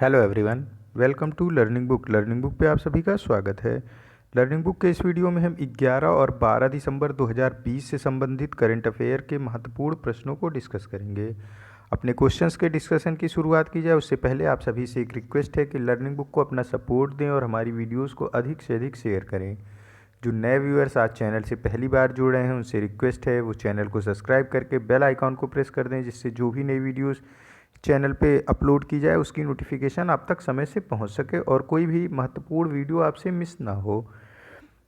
Hello everyone, welcome to learning book. Learning book पे आप सभी का स्वागत है। लर्निंग बुक के इस वीडियो में हम 11 और 12 दिसंबर 2020 से संबंधित करंट अफेयर के महत्वपूर्ण प्रश्नों को डिस्कस करेंगे। अपने क्वेश्चंस के डिस्कशन की शुरुआत की जाए उससे पहले आप सभी से एक रिक्वेस्ट है कि लर्निंग बुक को अपना सपोर्ट दें और हमारी वीडियोज़ को अधिक से अधिक शेयर करें। जो नए व्यूअर्स आज चैनल से पहली बार जुड़ रहे हैं उनसे रिक्वेस्ट है वो चैनल को सब्सक्राइब करके बेल आइकॉन को प्रेस कर दें, जिससे जो भी नई वीडियोज़ चैनल पे अपलोड की जाए उसकी नोटिफिकेशन आप तक समय से पहुंच सके और कोई भी महत्वपूर्ण वीडियो आपसे मिस ना हो।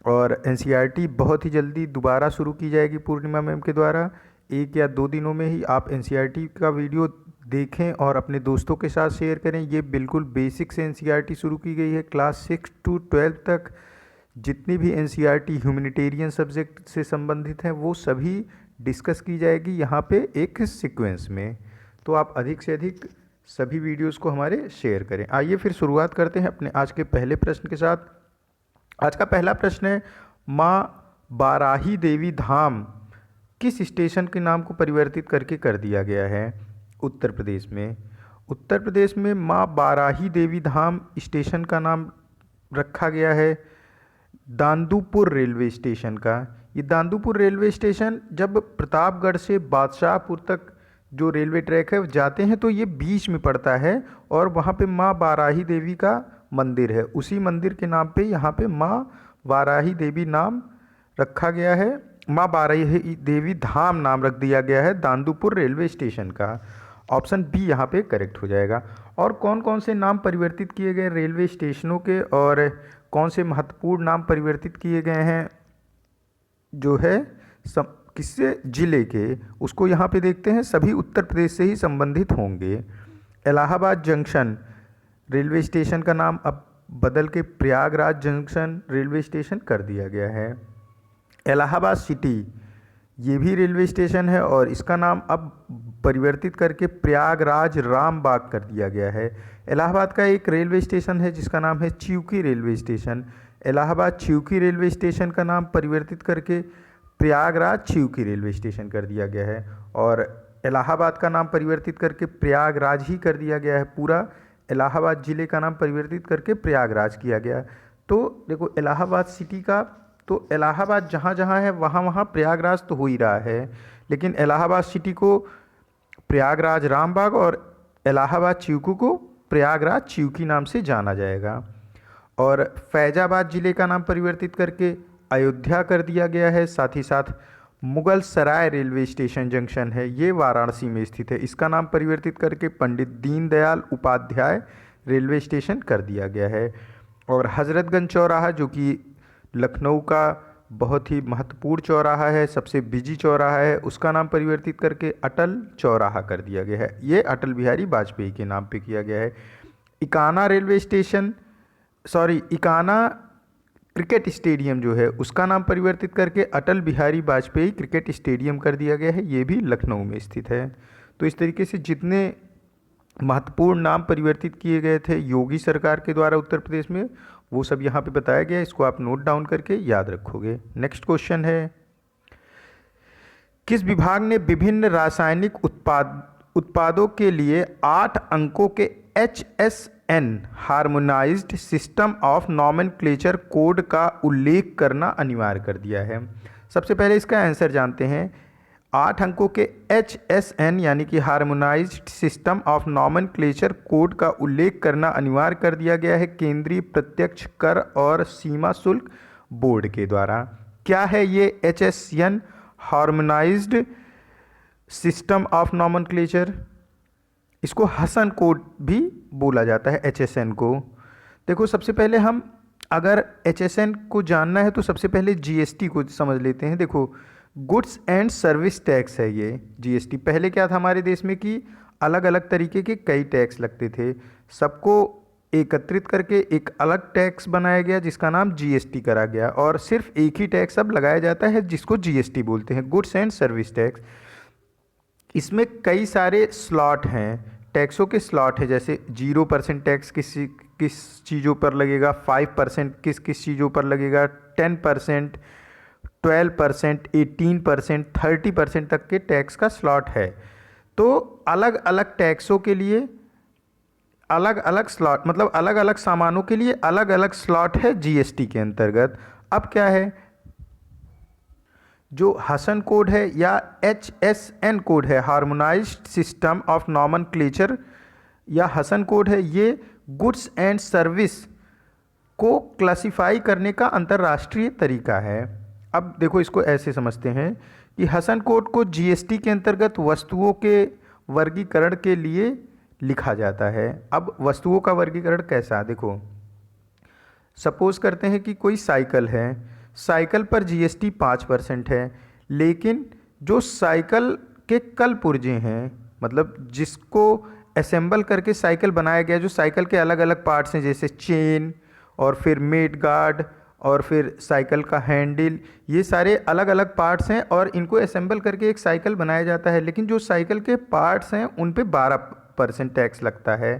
और एनसीईआरटी बहुत ही जल्दी दोबारा शुरू की जाएगी पूर्णिमा मैम के द्वारा। 1 या 2 दिनों में ही आप एनसीईआरटी का वीडियो देखें और अपने दोस्तों के साथ शेयर करें। ये बिल्कुल बेसिक से एनसीईआरटी शुरू की गई है। क्लास 6 to 12 तक जितनी भी एनसीईआरटी ह्यूमैनिटेरियन सब्जेक्ट से संबंधित हैं वो सभी डिस्कस की जाएगी यहाँ पे एक सीक्वेंस में। तो आप अधिक से अधिक सभी वीडियोस को हमारे शेयर करें। आइए फिर शुरुआत करते हैं अपने आज के पहले प्रश्न के साथ। आज का पहला प्रश्न है, माँ बाराही देवी धाम किस स्टेशन के नाम को परिवर्तित करके कर दिया गया है? उत्तर प्रदेश में। उत्तर प्रदेश में माँ बाराही देवी धाम स्टेशन का नाम रखा गया है दांदूपुर रेलवे स्टेशन का। ये दांदूपुर रेलवे स्टेशन जब प्रतापगढ़ से बादशाहपुर तक जो रेलवे ट्रैक है जाते हैं तो ये बीच में पड़ता है और वहाँ पे माँ बाराही देवी का मंदिर है। उसी मंदिर के नाम पे यहाँ पे माँ बाराही देवी नाम रखा गया है। माँ बाराही देवी धाम नाम रख दिया गया है दांदूपुर रेलवे स्टेशन का। ऑप्शन बी यहाँ पे करेक्ट हो जाएगा। और कौन कौन से नाम परिवर्तित किए गए रेलवे स्टेशनों के और कौन से महत्वपूर्ण नाम परिवर्तित किए गए हैं जो है किससे जिले के, उसको यहाँ पे देखते हैं। सभी उत्तर प्रदेश से ही संबंधित होंगे। इलाहाबाद जंक्शन रेलवे स्टेशन का नाम अब बदल के प्रयागराज जंक्शन रेलवे स्टेशन कर दिया गया है। इलाहाबाद सिटी ये भी रेलवे स्टेशन है और इसका नाम अब परिवर्तित करके प्रयागराज रामबाग कर दिया गया है। इलाहाबाद का एक रेलवे स्टेशन है जिसका नाम है Chiuki railway station. Allahabad Chiuki railway station का नाम परिवर्तित करके प्रयागराज चिउकी रेलवे स्टेशन कर दिया गया है। और इलाहाबाद का नाम परिवर्तित करके प्रयागराज ही कर दिया गया है। पूरा इलाहाबाद ज़िले का नाम परिवर्तित करके प्रयागराज किया गया। तो देखो इलाहाबाद सिटी का तो इलाहाबाद जहाँ जहाँ है वहाँ वहाँ प्रयागराज तो हो ही रहा है, लेकिन इलाहाबाद सिटी को प्रयागराज रामबाग और इलाहाबाद चिउकू को प्रयागराज चिउकी नाम से जाना जाएगा। और फैजाबाद ज़िले का नाम परिवर्तित करके अयोध्या कर दिया गया है। साथ ही साथ मुगल सराय रेलवे स्टेशन जंक्शन है, ये वाराणसी में स्थित है, इसका नाम परिवर्तित करके पंडित दीनदयाल उपाध्याय रेलवे स्टेशन कर दिया गया है। और हज़रतगंज चौराहा जो कि लखनऊ का बहुत ही महत्वपूर्ण चौराहा है, सबसे बिजी चौराहा है, उसका नाम परिवर्तित करके अटल चौराहा कर दिया गया है। ये अटल बिहारी वाजपेयी के नाम पे किया गया है। Ekana railway station Ekana cricket stadium जो है उसका नाम परिवर्तित करके अटल बिहारी वाजपेयी क्रिकेट स्टेडियम कर दिया गया है, ये भी लखनऊ में स्थित है। तो इस तरीके से जितने महत्वपूर्ण नाम परिवर्तित किए गए थे योगी सरकार के द्वारा उत्तर प्रदेश में वो सब यहाँ पे बताया गया है। इसको आप नोट डाउन करके याद रखोगे। नेक्स्ट क्वेश्चन है, किस विभाग ने विभिन्न रासायनिक उत्पादों के लिए 8 अंकों के HSN harmonised system of nomenclature code का उल्लेख करना अनिवार्य कर दिया है? सबसे पहले इसका आंसर जानते हैं। 8 अंकों के HSN यानी कि harmonised system of nomenclature code का उल्लेख करना अनिवार्य कर दिया गया है केंद्रीय प्रत्यक्ष कर और सीमा शुल्क बोर्ड के द्वारा। क्या है ये HSN harmonised system of nomenclature? इसको हसन कोड भी बोला जाता है HSN को। देखो सबसे पहले हम अगर HSN को जानना है तो सबसे पहले GST को समझ लेते हैं। देखो गुड्स एंड सर्विस टैक्स है ये GST। पहले क्या था हमारे देश में कि अलग अलग तरीके के कई टैक्स लगते थे, सबको एकत्रित करके एक अलग टैक्स बनाया गया जिसका नाम GST करा गया और सिर्फ एक ही टैक्स अब लगाया जाता है जिसको GST बोलते हैं, गुड्स एंड सर्विस टैक्स। इसमें कई सारे स्लॉट हैं, टैक्सों के स्लॉट है, जैसे 0% टैक्स किस चीज़ों पर लगेगा, 5% किस चीज़ों पर लगेगा, 10%, 12%, 18%, 30% तक के टैक्स का स्लॉट है। तो अलग अलग टैक्सों के लिए अलग अलग स्लॉट, मतलब अलग अलग सामानों के लिए अलग अलग स्लॉट है जीएसटी के अंतर्गत। अब क्या है, जो हसन कोड है या HSN कोड है, हार्मोनाइज्ड सिस्टम ऑफ नॉमेनक्लेचर, या हसन कोड है, ये गुड्स एंड सर्विस को क्लासिफाई करने का अंतर्राष्ट्रीय तरीका है। अब देखो, इसको ऐसे समझते हैं कि हसन कोड को जीएसटी के अंतर्गत वस्तुओं के वर्गीकरण के लिए लिखा जाता है। अब वस्तुओं का वर्गीकरण कैसा, देखो सपोज करते हैं कि कोई साइकिल है, साइकिल पर जीएसटी 5% है, लेकिन जो साइकिल के कल पुर्जे हैं, मतलब जिसको असेंबल करके साइकिल बनाया गया, जो साइकिल के अलग अलग पार्ट्स हैं जैसे चेन और फिर मेड गार्ड और फिर साइकिल का हैंडल, ये सारे अलग अलग पार्ट्स हैं और इनको असेंबल करके एक साइकिल बनाया जाता है। लेकिन जो साइकिल के पार्ट्स हैं उन पे 12% टैक्स लगता है।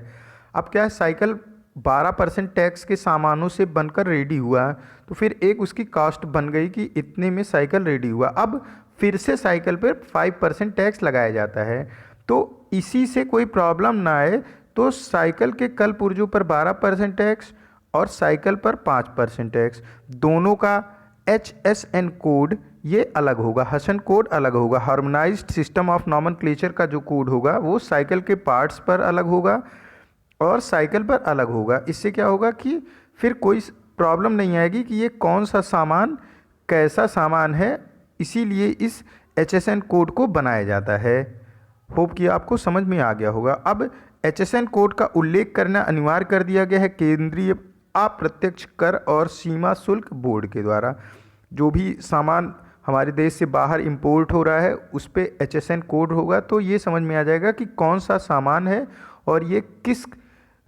अब क्या है, साइकिल 12% टैक्स के सामानों से बनकर रेडी हुआ, तो फिर एक उसकी कॉस्ट बन गई कि इतने में साइकिल रेडी हुआ। अब फिर से साइकिल पर 5% टैक्स लगाया जाता है। तो इसी से कोई प्रॉब्लम ना आए, तो साइकिल के कल पुर्जों पर 12% टैक्स और साइकिल पर 5% टैक्स, दोनों का HSN कोड ये अलग होगा, हसन कोड अलग होगा। हार्मोनाइज्ड सिस्टम ऑफ नॉमेनक्लेचर का जो कोड होगा वो साइकिल के पार्ट्स पर अलग होगा और साइकिल पर अलग होगा। इससे क्या होगा कि फिर कोई प्रॉब्लम नहीं आएगी कि ये कौन सा सामान कैसा सामान है, इसीलिए इस HSN कोड को बनाया जाता है। होप कि आपको समझ में आ गया होगा। अब HSN कोड का उल्लेख करना अनिवार्य कर दिया गया है केंद्रीय अप्रत्यक्ष कर और सीमा शुल्क बोर्ड के द्वारा। जो भी सामान हमारे देश से बाहर इंपोर्ट हो रहा है उस पे HSN कोड होगा, तो ये समझ में आ जाएगा कि कौन सा सामान है और ये किस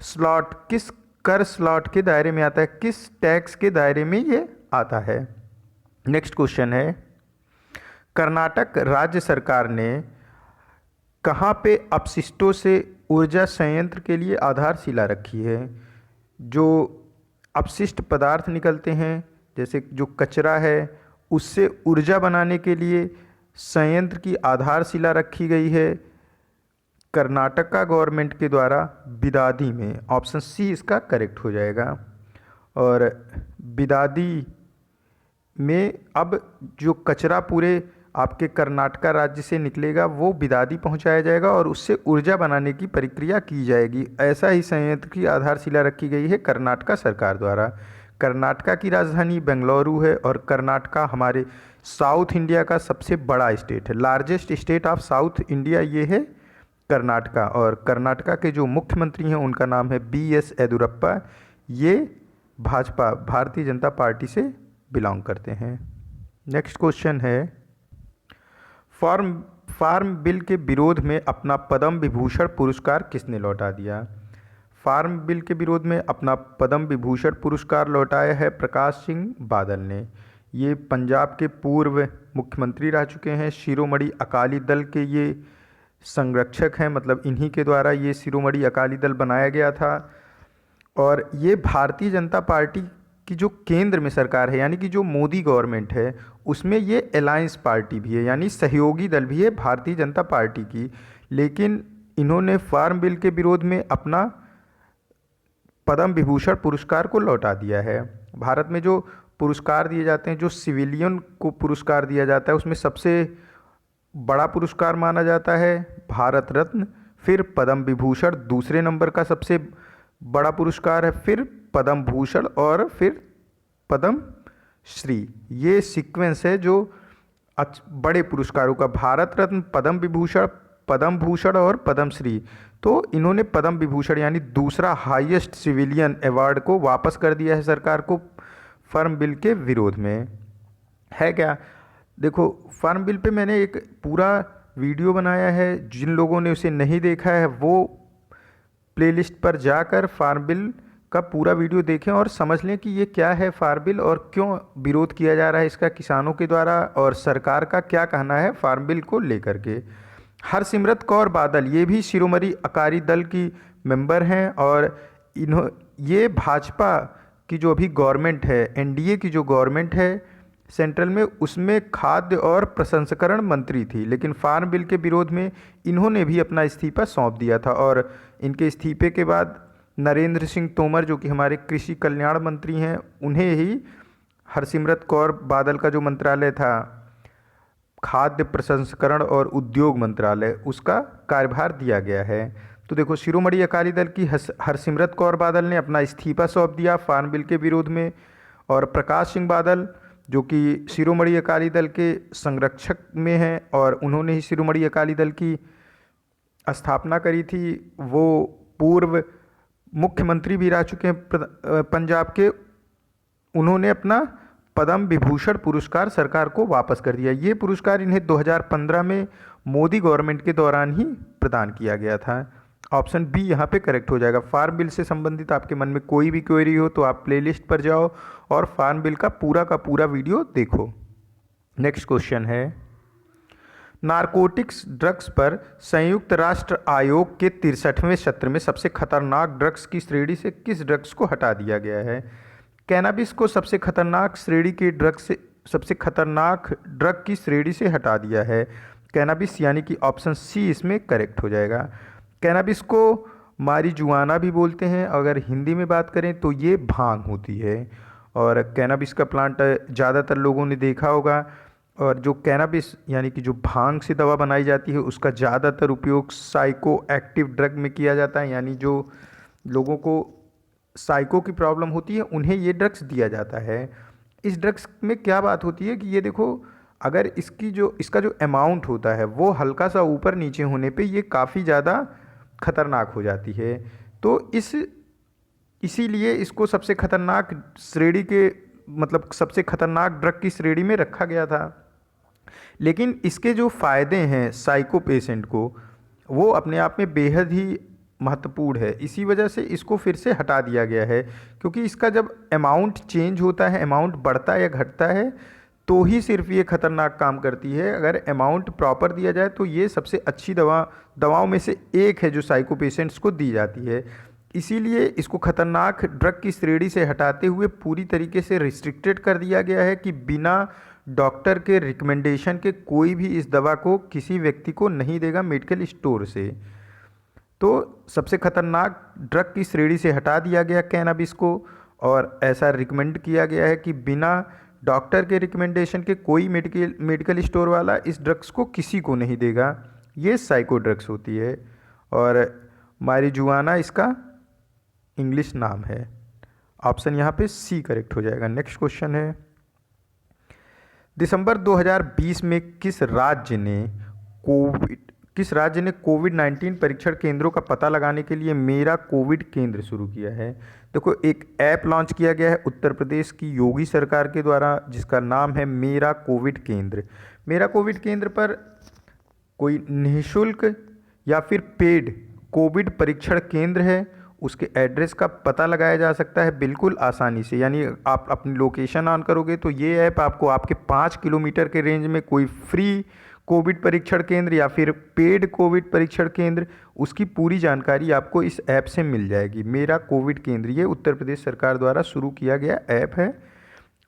स्लॉट, किस कर स्लॉट के दायरे में आता है, किस टैक्स के दायरे में ये आता है। नेक्स्ट क्वेश्चन है, कर्नाटक राज्य सरकार ने कहाँ पे अपशिष्टों से ऊर्जा संयंत्र के लिए आधारशिला रखी है। जो अपशिष्ट पदार्थ निकलते हैं, जैसे जो कचरा है, उससे ऊर्जा बनाने के लिए संयंत्र की आधारशिला रखी गई है कर्नाटक का गवर्नमेंट के द्वारा बिदादी में। ऑप्शन सी इसका करेक्ट हो जाएगा। और बिदादी में अब जो कचरा पूरे आपके कर्नाटका राज्य से निकलेगा वो बिदादी पहुंचाया जाएगा और उससे ऊर्जा बनाने की प्रक्रिया की जाएगी। ऐसा ही संयंत्र की आधारशिला रखी गई है कर्नाटका सरकार द्वारा। कर्नाटका की राजधानी बेंगलुरु है और कर्नाटका हमारे साउथ इंडिया का सबसे बड़ा स्टेट है। Largest state of south India ये है कर्नाटका। और कर्नाटका के जो मुख्यमंत्री हैं उनका नाम है BS येदियुरप्पा। ये भाजपा, भारतीय जनता पार्टी से बिलोंग करते हैं। नेक्स्ट क्वेश्चन है, फार्म बिल के विरोध में अपना पद्म विभूषण पुरस्कार किसने लौटा दिया। फार्म बिल के विरोध में अपना पद्म विभूषण पुरस्कार लौटाया है प्रकाश सिंह बादल ने। ये पंजाब के पूर्व मुख्यमंत्री रह चुके हैं। शिरोमणि अकाली दल के ये संरक्षक हैं, मतलब इन्हीं के द्वारा ये शिरोमणि अकाली दल बनाया गया था। और ये भारतीय जनता पार्टी की जो केंद्र में सरकार है, यानी कि जो मोदी गवर्नमेंट है, उसमें ये अलायंस पार्टी भी है, यानी सहयोगी दल भी है भारतीय जनता पार्टी की। लेकिन इन्होंने फार्म बिल के विरोध में अपना पद्म विभूषण पुरस्कार को लौटा दिया है। भारत में जो पुरस्कार दिए जाते हैं, जो सिविलियन को पुरस्कार दिया जाता है, उसमें सबसे बड़ा पुरस्कार माना जाता है भारत रत्न, फिर पद्म विभूषण दूसरे नंबर का सबसे बड़ा पुरस्कार है, फिर पद्म भूषण और फिर पद्म श्री। ये सीक्वेंस है जो बड़े पुरस्कारों का, भारत रत्न, पद्म विभूषण, पद्म भूषण और पद्म श्री। तो इन्होंने पद्म विभूषण यानी दूसरा हाईएस्ट सिविलियन अवार्ड को वापस कर दिया है सरकार को फार्म बिल के विरोध में। है क्या, देखो फार्म बिल पे मैंने एक पूरा वीडियो बनाया है। जिन लोगों ने उसे नहीं देखा है वो प्लेलिस्ट पर जाकर फार्म बिल का पूरा वीडियो देखें और समझ लें कि ये क्या है फार्म बिल और क्यों विरोध किया जा रहा है इसका किसानों के द्वारा, और सरकार का क्या कहना है फार्म बिल को लेकर के। हरसिमरत कौर बादल ये भी शिरोमणि अकाली दल की मेंबर हैं और ये भाजपा की जो अभी गवर्नमेंट है, NDA की जो गवर्नमेंट है सेंट्रल में, उसमें खाद्य और प्रसंस्करण मंत्री थी। लेकिन फार्म बिल के विरोध में इन्होंने भी अपना इस्तीफा सौंप दिया था और इनके इस्तीफे के बाद नरेंद्र सिंह तोमर जो कि हमारे कृषि कल्याण मंत्री हैं, उन्हें ही हरसिमरत कौर बादल का जो मंत्रालय था, खाद्य प्रसंस्करण और उद्योग मंत्रालय, उसका कार्यभार दिया गया है। तो देखो, शिरोमणि अकाली दल की हरसिमरत कौर बादल ने अपना इस्तीफा सौंप दिया फार्म बिल के विरोध में, और प्रकाश सिंह बादल जो कि शिरोमणि अकाली दल के संरक्षक में हैं और उन्होंने ही शिरोमणि अकाली दल की स्थापना करी थी, वो पूर्व मुख्यमंत्री भी रह चुके हैं पंजाब के, उन्होंने अपना पद्म विभूषण पुरस्कार सरकार को वापस कर दिया। ये पुरस्कार इन्हें 2015 में मोदी गवर्नमेंट के दौरान ही प्रदान किया गया था। ऑप्शन बी यहाँ पे करेक्ट हो जाएगा। फार्म बिल से संबंधित आपके मन में कोई भी क्वेरी हो तो आप प्लेलिस्ट पर जाओ और फार्म बिल का पूरा वीडियो देखो। नेक्स्ट क्वेश्चन है, नारकोटिक्स ड्रग्स पर संयुक्त राष्ट्र आयोग के 63वें सत्र में सबसे खतरनाक ड्रग्स की श्रेणी से किस ड्रग्स को हटा दिया गया है? कैनाबिस को सबसे खतरनाक ड्रग की श्रेणी से हटा दिया है। कैनाबिस यानी कि ऑप्शन सी इसमें करेक्ट हो जाएगा। कैनाबिस को मारिजुआना भी बोलते हैं, अगर हिंदी में बात करें तो ये भांग होती है, और कैनाबिस का प्लांट ज़्यादातर लोगों ने देखा होगा। और जो कैनाबिस यानी कि जो भांग से दवा बनाई जाती है, उसका ज़्यादातर उपयोग साइको एक्टिव ड्रग में किया जाता है, यानी जो लोगों को साइको की प्रॉब्लम होती है उन्हें ये ड्रग्स दिया जाता है। इस ड्रग्स में क्या बात होती है कि ये देखो, अगर इसका जो अमाउंट होता है वो हल्का सा ऊपर नीचे होने पे ये काफ़ी ज़्यादा खतरनाक हो जाती है। तो इसीलिए इसको सबसे खतरनाक श्रेणी के मतलब सबसे खतरनाक ड्रग की श्रेणी में रखा गया था। लेकिन इसके जो फ़ायदे हैं साइको पेशेंट को, वो अपने आप में बेहद ही महत्वपूर्ण है। इसी वजह से इसको फिर से हटा दिया गया है, क्योंकि इसका जब अमाउंट चेंज होता है, अमाउंट बढ़ता है या घटता है, तो ही सिर्फ ये खतरनाक काम करती है। अगर अमाउंट प्रॉपर दिया जाए तो ये सबसे अच्छी दवाओं में से एक है जो साइको पेशेंट्स को दी जाती है। इसीलिए इसको खतरनाक ड्रग की श्रेणी से हटाते हुए पूरी तरीके से रिस्ट्रिक्टेड कर दिया गया है कि बिना डॉक्टर के रिकमेंडेशन के कोई भी इस दवा को किसी व्यक्ति को नहीं देगा मेडिकल स्टोर से। तो सबसे खतरनाक ड्रग की श्रेणी से हटा दिया गया कैनाबिस को, और ऐसा रिकमेंड किया गया है कि बिना डॉक्टर के रिकमेंडेशन के कोई मेडिकल स्टोर वाला इस ड्रग्स को किसी को नहीं देगा। ये साइको ड्रग्स होती है, और मारिजुआना इसका इंग्लिश नाम है। ऑप्शन यहाँ पे सी करेक्ट हो जाएगा। नेक्स्ट क्वेश्चन है, दिसंबर 2020 में किस राज्य ने कोविड-19 परीक्षण केंद्रों का पता लगाने के लिए मेरा कोविड केंद्र शुरू किया है? देखो, एक ऐप लॉन्च किया गया है उत्तर प्रदेश की योगी सरकार के द्वारा, जिसका नाम है मेरा कोविड केंद्र। मेरा कोविड केंद्र पर कोई निःशुल्क या फिर पेड कोविड परीक्षण केंद्र है, उसके एड्रेस का पता लगाया जा सकता है बिल्कुल आसानी से। यानी आप अपनी लोकेशन ऑन करोगे तो ये ऐप आपको आपके 5 किलोमीटर के रेंज में कोई फ्री कोविड परीक्षण केंद्र या फिर पेड कोविड परीक्षण केंद्र, उसकी पूरी जानकारी आपको इस ऐप से मिल जाएगी। मेरा कोविड केंद्र ये उत्तर प्रदेश सरकार द्वारा शुरू किया गया ऐप है।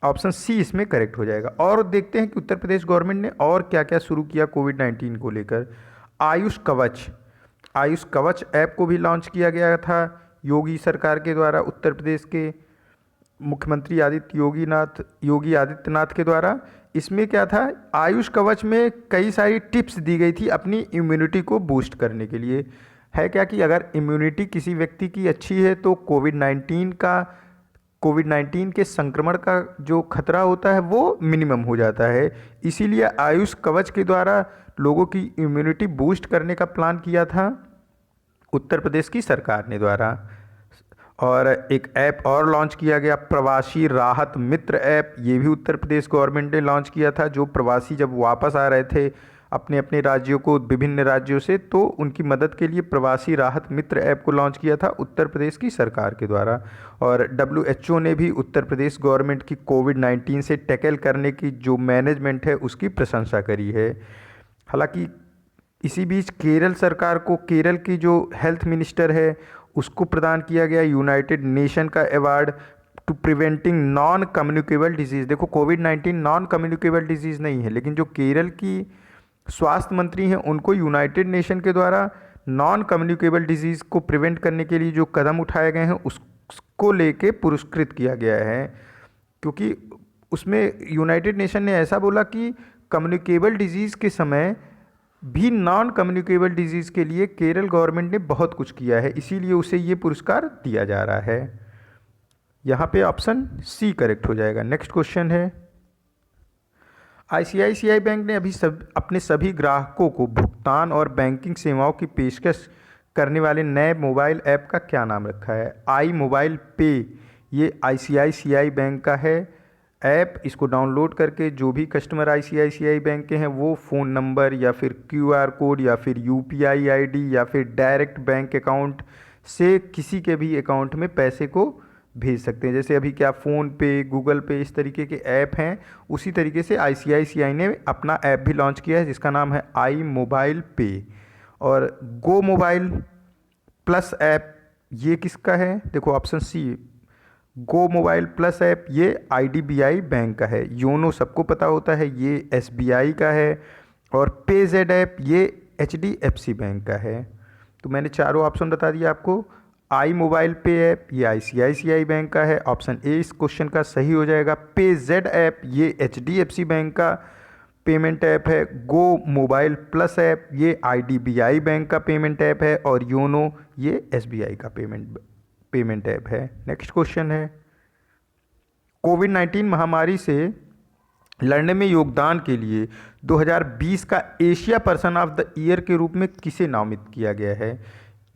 ऑप्शन सी इसमें करेक्ट हो जाएगा। और देखते हैं कि उत्तर प्रदेश गवर्नमेंट ने और क्या क्या शुरू किया कोविड-19 को लेकर। आयुष कवच ऐप को भी लॉन्च किया गया था योगी सरकार के द्वारा, उत्तर प्रदेश के मुख्यमंत्री योगी आदित्यनाथ के द्वारा। इसमें क्या था, आयुष कवच में कई सारी टिप्स दी गई थी अपनी इम्यूनिटी को बूस्ट करने के लिए। है क्या कि अगर इम्यूनिटी किसी व्यक्ति की अच्छी है तो कोविड-19 के संक्रमण का जो खतरा होता है वो मिनिमम हो जाता है। इसीलिए आयुष कवच के द्वारा लोगों की इम्यूनिटी बूस्ट करने का प्लान किया था उत्तर प्रदेश की सरकार ने द्वारा। और एक ऐप और लॉन्च किया गया, प्रवासी राहत मित्र ऐप। ये भी उत्तर प्रदेश गवर्नमेंट ने लॉन्च किया था। जो प्रवासी जब वापस आ रहे थे अपने अपने राज्यों को, विभिन्न राज्यों से, तो उनकी मदद के लिए प्रवासी राहत मित्र ऐप को लॉन्च किया था उत्तर प्रदेश की सरकार के द्वारा। और WHO ने भी उत्तर प्रदेश गवर्नमेंट की कोविड-19 से टैकल करने की जो मैनेजमेंट है उसकी प्रशंसा करी है। हालांकि इसी बीच केरल सरकार को, केरल की जो हेल्थ मिनिस्टर है उसको प्रदान किया गया यूनाइटेड नेशन का award to preventing non communicable disease. देखो, कोविड-19 नॉन कम्युनिकेबल डिजीज़ नहीं है, लेकिन जो केरल की स्वास्थ्य मंत्री हैं उनको यूनाइटेड नेशन के द्वारा नॉन कम्युनिकेबल डिजीज़ को प्रिवेंट करने के लिए जो कदम उठाए गए हैं उसको लेके पुरस्कृत किया गया है, क्योंकि उसमें यूनाइटेड नेशन ने ऐसा बोला कि कम्युनिकेबल डिजीज़ के समय भी नॉन कम्युनिकेबल डिजीज़ के लिए केरल गवर्नमेंट ने बहुत कुछ किया है, इसीलिए उसे ये पुरस्कार दिया जा रहा है। यहाँ पे ऑप्शन सी करेक्ट हो जाएगा। नेक्स्ट क्वेश्चन है, आईसीआईसीआई बैंक ने अपने सभी ग्राहकों को भुगतान और बैंकिंग सेवाओं की पेशकश करने वाले नए मोबाइल ऐप का क्या नाम रखा है? आई मोबाइल पे, ये आईसीआईसीआई बैंक का है ऐप। इसको डाउनलोड करके जो भी कस्टमर आईसीआईसीआई बैंक के हैं वो फ़ोन नंबर या फिर क्यूआर कोड या फिर यूपीआई आईडी या फिर डायरेक्ट बैंक अकाउंट से किसी के भी अकाउंट में पैसे को भेज सकते हैं। जैसे अभी क्या फ़ोन पे, गूगल पे, इस तरीके के ऐप हैं, उसी तरीके से आईसीआईसीआई ने अपना ऐप भी लॉन्च किया है जिसका नाम है आई मोबाइल पे। और गो मोबाइल प्लस ऐप ये किसका है? देखो ऑप्शन सी, गो मोबाइल प्लस ऐप ये आईडीबीआई बैंक का है। योनो सबको पता होता है, ये एसबीआई का है। और पेजेड ऐप ये एचडीएफसी बैंक का है। तो मैंने चारों ऑप्शन बता दिया आपको। आई मोबाइल पे ऐप ये आईसीआईसीआई बैंक का है, ऑप्शन ए इस क्वेश्चन का सही हो जाएगा। पेजेड ऐप ये एचडीएफसी बैंक का पेमेंट ऐप है। गो मोबाइल प्लस ऐप ये आईडीबीआई बैंक का पेमेंट ऐप है। और योनो ये एसबीआई का पेमेंट ऐप है। नेक्स्ट क्वेश्चन है, कोविड-19 महामारी से लड़ने में योगदान के लिए 2020 का Asia person of the year के रूप में किसे नामित किया गया है?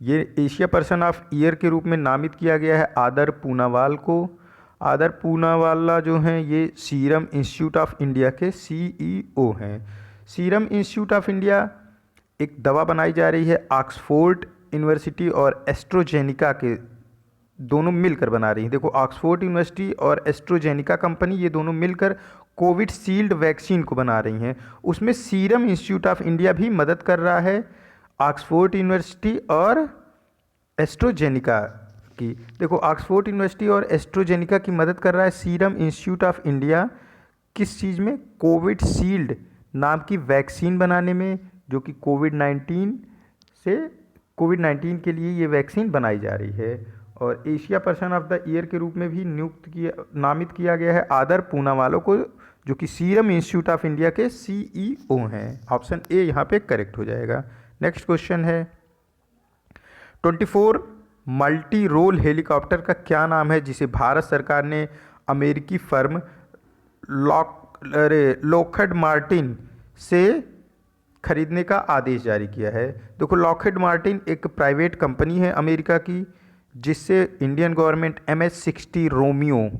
ये एशिया पर्सन ऑफ ईयर के रूप में नामित किया गया है आदर पूनावाला को। आदर पूनावाला जो हैं ये सीरम इंस्टीट्यूट ऑफ इंडिया के सीईओ हैं। सीरम इंस्टीट्यूट ऑफ इंडिया एक दवा बनाई जा रही है, ऑक्सफोर्ड यूनिवर्सिटी और एस्ट्रोजेनिका के दोनों मिलकर बना रही हैं। देखो ऑक्सफोर्ड यूनिवर्सिटी और एस्ट्रोजेनिका कंपनी ये दोनों मिलकर कोविशील्ड वैक्सीन को बना रही हैं। उसमें सीरम इंस्टीट्यूट ऑफ इंडिया भी मदद कर रहा है ऑक्सफोर्ड यूनिवर्सिटी और एस्ट्रोजेनिका की। देखो ऑक्सफोर्ड यूनिवर्सिटी और एस्ट्रोजेनिका की मदद कर रहा है सीरम इंस्टीट्यूट ऑफ इंडिया किस चीज़ में? कोविशील्ड नाम की वैक्सीन बनाने में, जो कि कोविड-19 के लिए ये वैक्सीन बनाई जा रही है। और Asia person of the year के रूप में भी नामित किया गया है आदर पूनावाला को, जो कि सीरम इंस्टीट्यूट ऑफ इंडिया के सीईओ हैं। ऑप्शन ए यहाँ पे करेक्ट हो जाएगा। नेक्स्ट क्वेश्चन है, 24 मल्टी रोल हेलीकॉप्टर का क्या नाम है जिसे भारत सरकार ने अमेरिकी फर्म लॉकहीड मार्टिन से खरीदने का आदेश जारी किया है? देखो लॉकहीड मार्टिन एक प्राइवेट कंपनी है अमेरिका की, जिससे इंडियन गवर्नमेंट MH-60 रोमियो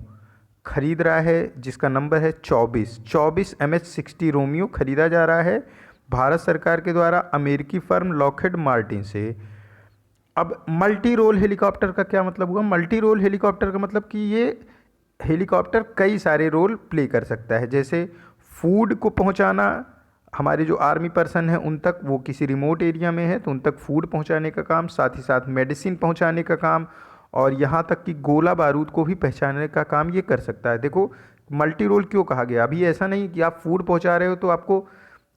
खरीद रहा है, जिसका नंबर है 24 MH-60 रोमियो खरीदा जा रहा है भारत सरकार के द्वारा अमेरिकी फर्म लॉकहीड मार्टिन से। अब मल्टी रोल हेलीकॉप्टर का क्या मतलब हुआ? मल्टी रोल हेलीकॉप्टर का मतलब कि ये हेलीकॉप्टर कई सारे रोल प्ले कर सकता है, जैसे फूड को पहुंचाना, हमारे जो आर्मी पर्सन हैं उन तक, वो किसी रिमोट एरिया में है तो उन तक फूड पहुंचाने का काम, साथ ही साथ मेडिसिन पहुंचाने का काम, और यहाँ तक कि गोला बारूद को भी पहचानने का काम ये कर सकता है। देखो मल्टी रोल क्यों कहा गया? अभी ऐसा नहीं कि आप फूड पहुँचा रहे हो तो आपको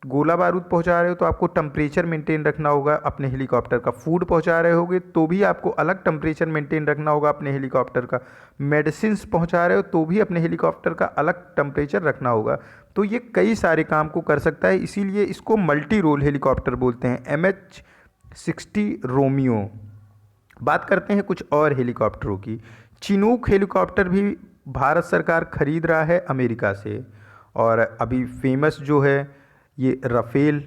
गोला बारूद पहुंचा रहे हो तो आपको टेम्परेचर मेंटेन रखना होगा अपने हेलीकॉप्टर का, फूड पहुंचा रहे होगे तो भी आपको अलग टेम्परेचर मेंटेन रखना होगा अपने हेलीकॉप्टर का, मेडिसिन पहुंचा रहे हो तो भी अपने हेलीकॉप्टर का अलग टेम्परेचर रखना होगा। तो ये कई सारे काम को कर सकता है, इसीलिए इसको मल्टी रोल हेलीकॉप्टर बोलते हैं, MH-60 रोमियो। बात करते हैं कुछ और हेलीकॉप्टरों की। चिनूक हेलीकॉप्टर भी भारत सरकार खरीद रहा है अमेरिका से। और अभी फेमस जो है ये राफेल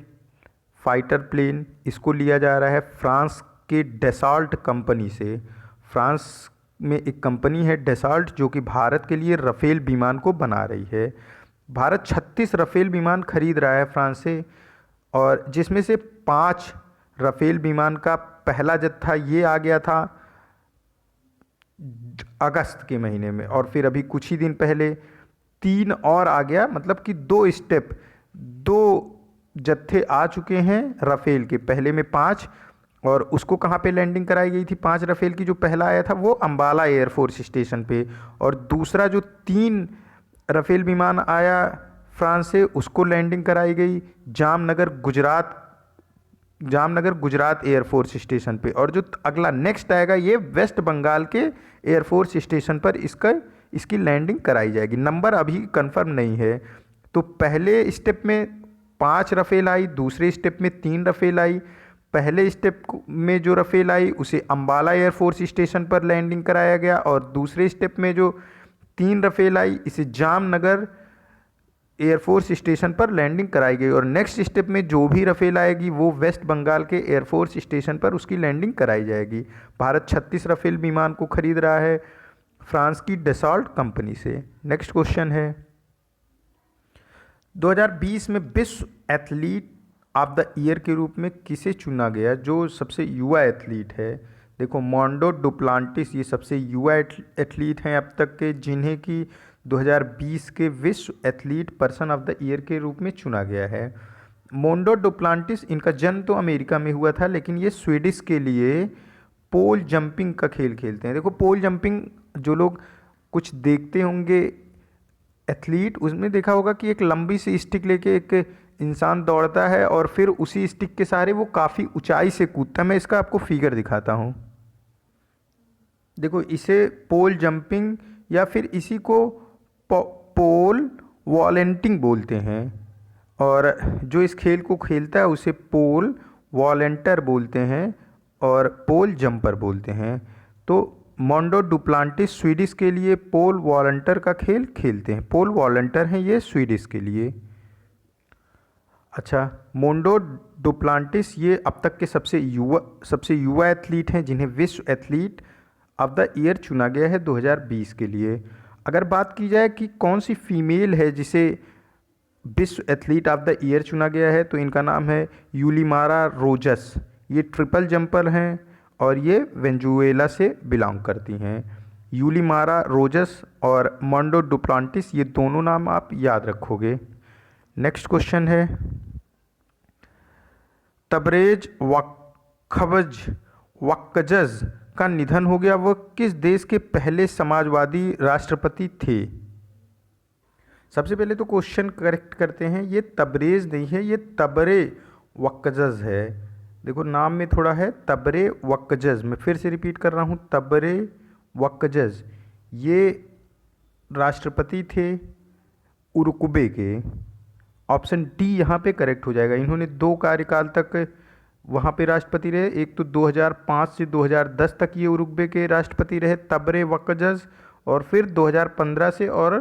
फाइटर प्लेन, इसको लिया जा रहा है फ्रांस के डेसॉल्ट कंपनी से। फ्रांस में एक कंपनी है डेसॉल्ट जो कि भारत के लिए राफेल विमान को बना रही है। भारत 36 राफेल विमान खरीद रहा है फ्रांस से, और जिसमें से 5 राफेल विमान का पहला जत्था ये आ गया था अगस्त के महीने में, और फिर अभी कुछ ही दिन पहले 3 और आ गया, मतलब कि 2 जत्थे आ चुके हैं राफेल के। पहले में 5, और उसको कहाँ पे लैंडिंग कराई गई थी 5 राफेल की? जो पहला आया था वो अंबाला एयरफोर्स स्टेशन पे, और दूसरा जो 3 राफेल विमान आया फ्रांस से उसको लैंडिंग कराई गई जामनगर गुजरात जामनगर गुजरात एयरफोर्स स्टेशन पे। और जो अगला नेक्स्ट आएगा ये वेस्ट बंगाल के एयरफोर्स स्टेशन पर इसकी लैंडिंग कराई जाएगी। नंबर अभी कंफर्म नहीं है। तो पहले स्टेप में 5 रफेल आई, दूसरे स्टेप में 3 रफेल आई। पहले स्टेप में जो रफेल आई उसे अंबाला एयरफोर्स स्टेशन पर लैंडिंग कराया गया, और दूसरे स्टेप में जो 3 रफेल आई इसे जामनगर एयरफोर्स स्टेशन पर लैंडिंग कराई गई। और नेक्स्ट स्टेप में जो भी रफेल आएगी वो वेस्ट बंगाल के एयरफोर्स स्टेशन पर उसकी लैंडिंग कराई जाएगी। भारत 36 रफेल विमान को खरीद रहा है फ्रांस की डसॉल्ट कंपनी से। नेक्स्ट क्वेश्चन है, 2020 में विश्व एथलीट ऑफ द ईयर के रूप में किसे चुना गया, जो सबसे युवा एथलीट है। देखो, मोंडो डुप्लांटिस ये सबसे युवा एथलीट हैं अब तक के, जिन्हें कि 2020 के विश्व athlete person of the year के रूप में चुना गया है। मोंडो डुप्लांटिस, इनका जन्म तो अमेरिका में हुआ था, लेकिन ये स्वीडिश के लिए पोल जंपिंग का खेल खेलते हैं। देखो, पोल जंपिंग जो लोग कुछ देखते होंगे एथलीट, उसमें देखा होगा कि एक लंबी सी स्टिक लेके एक इंसान दौड़ता है और फिर उसी स्टिक के सहारे वो काफ़ी ऊंचाई से कूदता है। मैं इसका आपको फिगर दिखाता हूँ। देखो, इसे पोल जंपिंग या फिर इसी को पोल वॉलेंटिंग बोलते हैं, और जो इस खेल को खेलता है उसे पोल वॉलेंटर बोलते हैं और पोल जंपर बोलते हैं। तो मोंडो डुप्लांटिस स्वीडिश के लिए पोल वॉलेंटर का खेल खेलते हैं। पोल वॉलेंटर हैं ये स्वीडिश के लिए। अच्छा, मोंडो डुप्लांटिस ये अब तक के सबसे युवा एथलीट हैं जिन्हें विश्व एथलीट ऑफ द ईयर चुना गया है 2020 के लिए। अगर बात की जाए कि कौन सी फीमेल है जिसे विश्व एथलीट ऑफ द ईयर चुना गया है, तो इनका नाम है यूलिमारा रोजस। ये ट्रिपल जंपर हैं और ये वेनेजुएला से बिलोंग करती हैं। यूलिमारा रोजस और मोंडो डुप्लांटिस, ये दोनों नाम आप याद रखोगे। नेक्स्ट क्वेश्चन है, तबरेज वक्कजज का निधन हो गया, वह किस देश के पहले समाजवादी राष्ट्रपति थे। सबसे पहले तो क्वेश्चन करेक्ट करते हैं, ये तबरेज नहीं है, ये तबरे वक्कजज है। देखो, नाम में थोड़ा है, तबरे वक्कजज। मैं फिर से रिपीट कर रहा हूँ, तबरे वक्कजज ये राष्ट्रपति थे उरुग्वे के। ऑप्शन डी यहाँ पे करेक्ट हो जाएगा। इन्होंने 2 कार्यकाल तक वहाँ पे राष्ट्रपति रहे। एक तो 2005 से 2010 तक ये उरुग्वे के राष्ट्रपति रहे तबरे वक्कजज, और फिर 2015 से और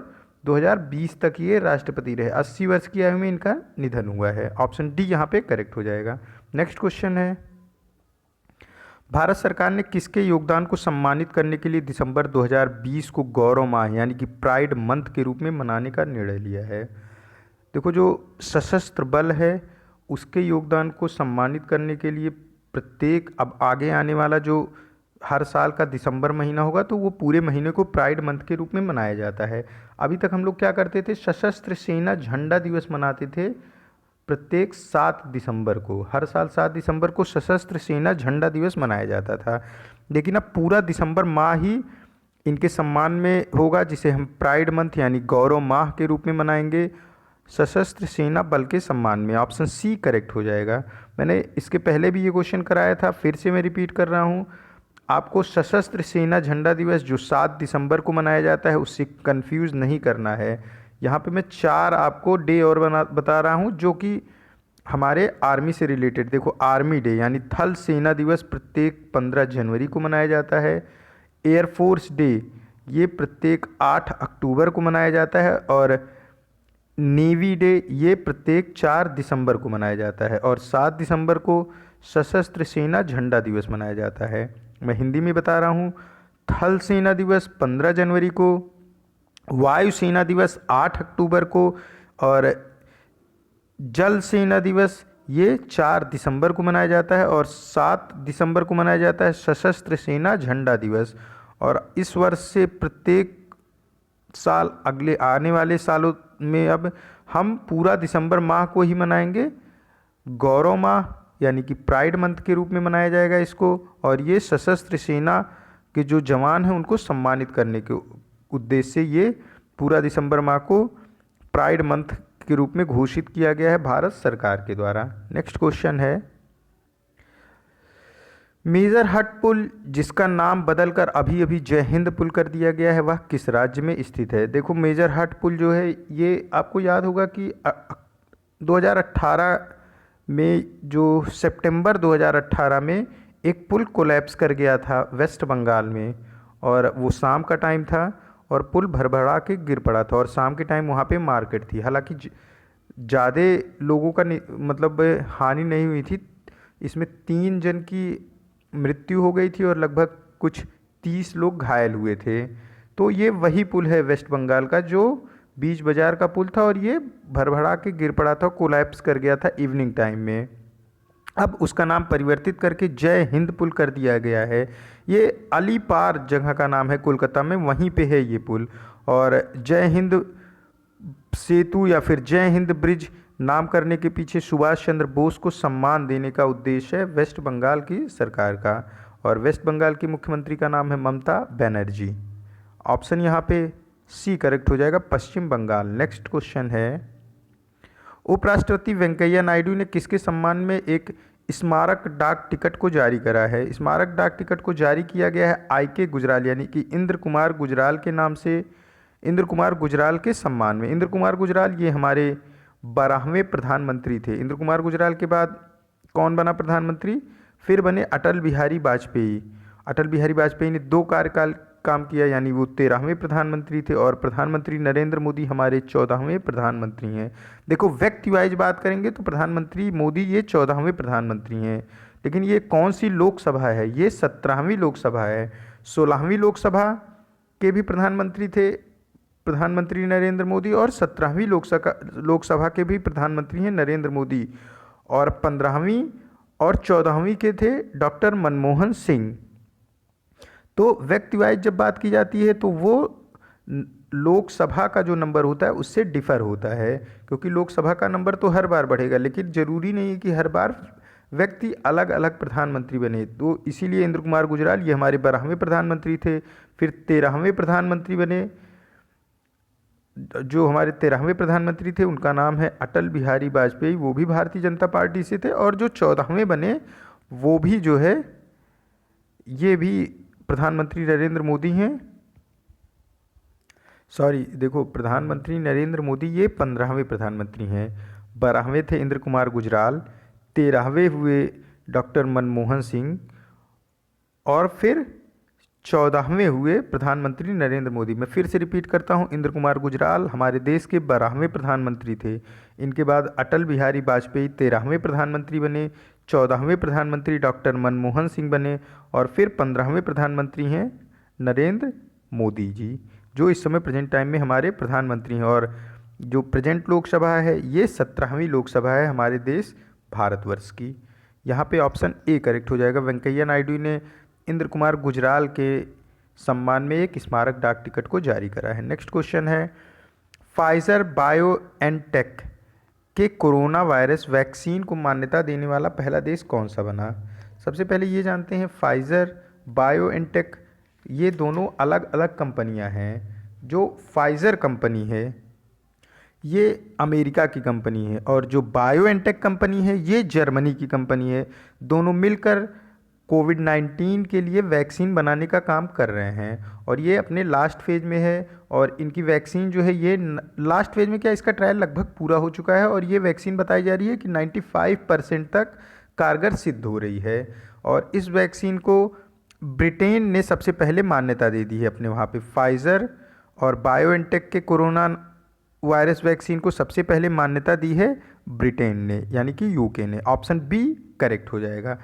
2020 तक ये राष्ट्रपति रहे। 80 वर्ष की आयु में इनका निधन हुआ है। ऑप्शन डी यहाँ पे करेक्ट हो जाएगा। नेक्स्ट क्वेश्चन है, भारत सरकार ने किसके योगदान को सम्मानित करने के लिए दिसंबर 2020 को गौरव माह यानी कि प्राइड मंथ के रूप में मनाने का निर्णय लिया है। देखो, जो सशस्त्र बल है उसके योगदान को सम्मानित करने के लिए प्रत्येक, अब आगे आने वाला जो हर साल का दिसंबर महीना होगा तो वो पूरे महीने को प्राइड मंथ के रूप में मनाया जाता है। अभी तक हम लोग क्या करते थे, सशस्त्र सेना झंडा दिवस मनाते थे प्रत्येक 7 दिसंबर को। हर साल 7 दिसंबर को सशस्त्र सेना झंडा दिवस मनाया जाता था, लेकिन अब पूरा दिसंबर माह ही इनके सम्मान में होगा, जिसे हम प्राइड मंथ यानी गौरव माह के रूप में मनाएंगे सशस्त्र सेना बल के सम्मान में। ऑप्शन सी करेक्ट हो जाएगा। मैंने इसके पहले भी ये क्वेश्चन कराया था, फिर से मैं रिपीट कर रहा हूँ। आपको सशस्त्र सेना झंडा दिवस जो 7 दिसंबर को मनाया जाता है उससे कंफ्यूज नहीं करना है। यहाँ पे मैं 4 आपको डे और बता रहा हूँ जो कि हमारे आर्मी से रिलेटेड। देखो, आर्मी डे यानी थल सेना दिवस प्रत्येक 15 जनवरी को मनाया जाता है। एयरफोर्स डे ये प्रत्येक 8 अक्टूबर को मनाया जाता है, और नेवी डे ये प्रत्येक 4 दिसंबर को मनाया जाता है, और 7 दिसंबर को सशस्त्र सेना झंडा दिवस मनाया जाता है। मैं हिंदी में बता रहा हूँ, थल सेना दिवस 15 जनवरी को, वायु सेना दिवस 8 अक्टूबर को, और जल सेना दिवस ये 4 दिसंबर को मनाया जाता है, और 7 दिसंबर को मनाया जाता है सशस्त्र सेना झंडा दिवस। और इस वर्ष से प्रत्येक साल अगले आने वाले सालों में अब हम पूरा दिसंबर माह को ही मनाएंगे गौरव माह यानी कि प्राइड मंथ के रूप में मनाया जाएगा इसको, और ये सशस्त्र सेना के जो जवान हैं उनको सम्मानित करने के उद्देश्य से ये पूरा दिसंबर माह को प्राइड मंथ के रूप में घोषित किया गया है भारत सरकार के द्वारा। नेक्स्ट क्वेश्चन है, मेजर हट पुल, जिसका नाम बदलकर अभी अभी जय हिंद पुल कर दिया गया है, वह किस राज्य में स्थित है? देखो, मेजर हट पुल जो है ये आपको याद होगा कि 2018 में, जो सितंबर 2018 में एक पुल कोलैप्स कर गया था वेस्ट बंगाल में, और वो शाम का टाइम था और पुल भरभरा के गिर पड़ा था, और शाम के टाइम वहाँ पे मार्केट थी। हालांकि ज़्यादा लोगों का मतलब हानि नहीं हुई थी। इसमें 3 जन की मृत्यु हो गई थी और लगभग कुछ 30 लोग घायल हुए थे। तो ये वही पुल है वेस्ट बंगाल का जो बीच बाजार का पुल था, और ये भरभरा के गिर पड़ा था, कोलैप्स कर गया था इवनिंग टाइम में। अब उसका नाम परिवर्तित करके जय हिंद पुल कर दिया गया है। ये अलीपार जगह का नाम है कोलकाता में, वहीं पे है ये पुल। और जय हिंद सेतु या फिर जय हिंद ब्रिज नाम करने के पीछे सुभाष चंद्र बोस को सम्मान देने का उद्देश्य है वेस्ट बंगाल की सरकार का। और वेस्ट बंगाल की मुख्यमंत्री का नाम है ममता बनर्जी। ऑप्शन यहाँ पे सी करेक्ट हो जाएगा, पश्चिम बंगाल। नेक्स्ट क्वेश्चन है, उपराष्ट्रपति वेंकैया नायडू ने किसके सम्मान में एक स्मारक डाक टिकट को जारी करा है? स्मारक डाक टिकट को जारी किया गया है IK गुजराल यानी कि इंद्र कुमार गुजराल के नाम से, इंद्र कुमार गुजराल के सम्मान में। इंद्र कुमार गुजराल ये हमारे 12वें प्रधानमंत्री थे। इंद्र कुमार गुजराल के बाद कौन बना प्रधानमंत्री? फिर बने अटल बिहारी वाजपेयी। अटल बिहारी वाजपेयी ने 2 कार्यकाल काम किया, यानी वो 13वें प्रधानमंत्री थे। और प्रधानमंत्री नरेंद्र मोदी हमारे 14वें प्रधानमंत्री हैं। देखो, व्यक्ति वाइज बात करेंगे तो प्रधानमंत्री मोदी ये 14वें प्रधानमंत्री हैं, लेकिन ये कौन सी लोकसभा है? ये 17वीं लोकसभा है। 16वीं लोकसभा के भी प्रधानमंत्री थे प्रधानमंत्री नरेंद्र मोदी, और 17वीं लोकसभा के भी प्रधानमंत्री हैं नरेंद्र मोदी, और 15वीं और 14वीं के थे डॉक्टर मनमोहन सिंह। तो व्यक्ति वाइज जब बात की जाती है तो वो लोकसभा का जो नंबर होता है उससे डिफ़र होता है, क्योंकि लोकसभा का नंबर तो हर बार बढ़ेगा, लेकिन ज़रूरी नहीं है कि हर बार व्यक्ति अलग अलग प्रधानमंत्री बने। तो इसीलिए इंद्र कुमार गुजराल ये हमारे 12वें प्रधानमंत्री थे। फिर 13वें प्रधानमंत्री बने, जो हमारे 13वें प्रधानमंत्री थे उनका नाम है अटल बिहारी वाजपेयी, वो भी भारतीय जनता पार्टी से थे। और जो 14वें बने वो भी जो है ये भी प्रधानमंत्री नरेंद्र मोदी हैं। सॉरी, देखो, प्रधानमंत्री नरेंद्र मोदी ये 15वें प्रधानमंत्री हैं। 12वें थे इंद्र कुमार गुजराल, 13वें हुए डॉक्टर मनमोहन सिंह, और फिर 14वें हुए प्रधानमंत्री नरेंद्र मोदी। मैं फिर से रिपीट करता हूँ, इंद्र कुमार गुजराल हमारे देश के 12वें प्रधानमंत्री थे। इनके बाद अटल बिहारी वाजपेयी 13वें प्रधानमंत्री बने, 14वें प्रधानमंत्री डॉक्टर मनमोहन सिंह बने, और फिर 15वें प्रधानमंत्री हैं नरेंद्र मोदी जी, जो इस समय प्रेजेंट टाइम में हमारे प्रधानमंत्री हैं। और जो प्रेजेंट लोकसभा है ये 17वीं लोकसभा है हमारे देश भारतवर्ष की। यहाँ पे ऑप्शन ए करेक्ट हो जाएगा। वेंकैया नायडू ने इंद्र कुमार गुजराल के सम्मान में एक स्मारक डाक टिकट को जारी करा है। नेक्स्ट क्वेश्चन है, फाइजर बायोएनटेक के कोरोना वायरस वैक्सीन को मान्यता देने वाला पहला देश कौन सा बना? सबसे पहले ये जानते हैं, फाइजर बायोएनटेक ये दोनों अलग अलग कंपनियां हैं। जो फाइजर कंपनी है ये अमेरिका की कंपनी है, और जो बायोएनटेक कंपनी है ये जर्मनी की कंपनी है। दोनों मिलकर कोविड-19 के लिए वैक्सीन बनाने का काम कर रहे हैं, और ये अपने लास्ट फेज में है। और इनकी वैक्सीन जो है ये लास्ट फेज में, क्या इसका ट्रायल लगभग पूरा हो चुका है, और ये वैक्सीन बताई जा रही है कि 95% तक कारगर सिद्ध हो रही है। और इस वैक्सीन को ब्रिटेन ने सबसे पहले मान्यता दे दी है अपने वहाँ पे। फाइजर और बायोएनटेक के कोरोना वायरस वैक्सीन को सबसे पहले मान्यता दी है ब्रिटेन ने, यानी कि यूके ने। ऑप्शन बी करेक्ट हो जाएगा।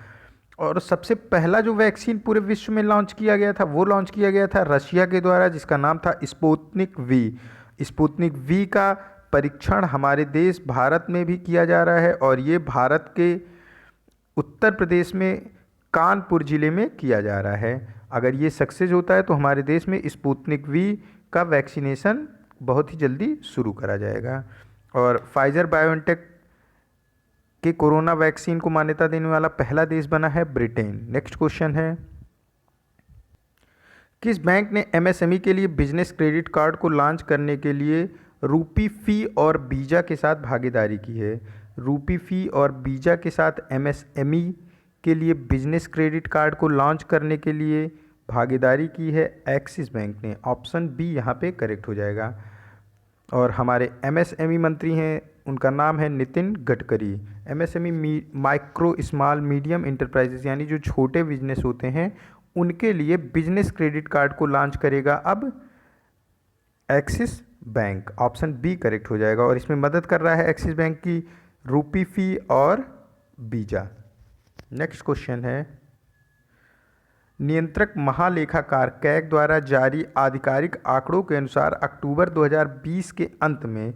और सबसे पहला जो वैक्सीन पूरे विश्व में लॉन्च किया गया था वो लॉन्च किया गया था रशिया के द्वारा, जिसका नाम था स्पुतनिक वी। स्पुतनिक वी का परीक्षण हमारे देश भारत में भी किया जा रहा है, और ये भारत के उत्तर प्रदेश में कानपुर ज़िले में किया जा रहा है। अगर ये सक्सेस होता है तो हमारे देश में स्पुतनिक वी का वैक्सीनेशन बहुत ही जल्दी शुरू करा जाएगा। और फाइजर बायोएनटेक के कोरोना वैक्सीन को मान्यता देने वाला पहला देश बना है ब्रिटेन। नेक्स्ट क्वेश्चन है, किस बैंक ने MSME के लिए बिजनेस क्रेडिट कार्ड को लॉन्च करने के लिए रूपी फी और वीज़ा के साथ भागीदारी की है? रूपी फी और वीज़ा के साथ MSME के लिए बिजनेस क्रेडिट कार्ड को लॉन्च करने के लिए भागीदारी की है एक्सिस बैंक ने। ऑप्शन बी यहाँ पे करेक्ट हो जाएगा। और हमारे एमएसएमई मंत्री हैं, उनका नाम है Nitin Gadkari. MSME micro small medium enterprises यानी जो छोटे बिजनेस होते हैं उनके लिए बिजनेस क्रेडिट कार्ड को लॉन्च करेगा अब Axis bank. Option B correct हो जाएगा। और इसमें मदद कर रहा है एक्सिस बैंक की रूपी फी और वीजा। नेक्स्ट क्वेश्चन है, नियंत्रक महालेखाकार कैग द्वारा जारी आधिकारिक आंकड़ों के अनुसार अक्टूबर 2020 के अंत में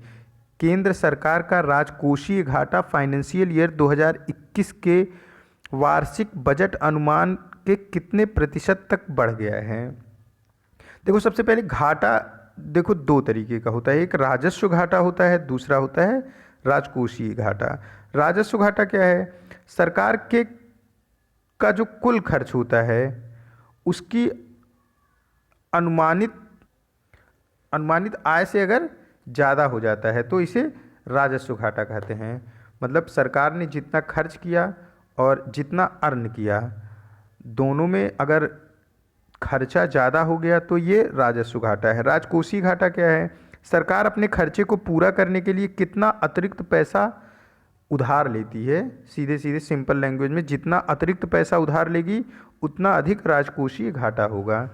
केंद्र सरकार का राजकोषीय घाटा फाइनेंशियल ईयर 2021 के वार्षिक बजट अनुमान के कितने प्रतिशत तक बढ़ गया है। देखो, सबसे पहले घाटा देखो दो तरीके का होता है, एक राजस्व घाटा होता है, दूसरा होता है राजकोषीय घाटा। राजस्व घाटा क्या है? सरकार के का जो कुल खर्च होता है उसकी अनुमानित आय से अगर ज़्यादा हो जाता है तो इसे राजस्व घाटा कहते हैं। मतलब सरकार ने जितना खर्च किया और जितना अर्न किया दोनों में अगर खर्चा ज़्यादा हो गया तो ये राजस्व घाटा है। राजकोषीय घाटा क्या है? सरकार अपने खर्चे को पूरा करने के लिए कितना अतिरिक्त पैसा उधार लेती है। सीधे सीधे सिंपल लैंग्वेज में जितना अतिरिक्त पैसा उधार लेगी उतना अधिक राजकोषीय घाटा होगा।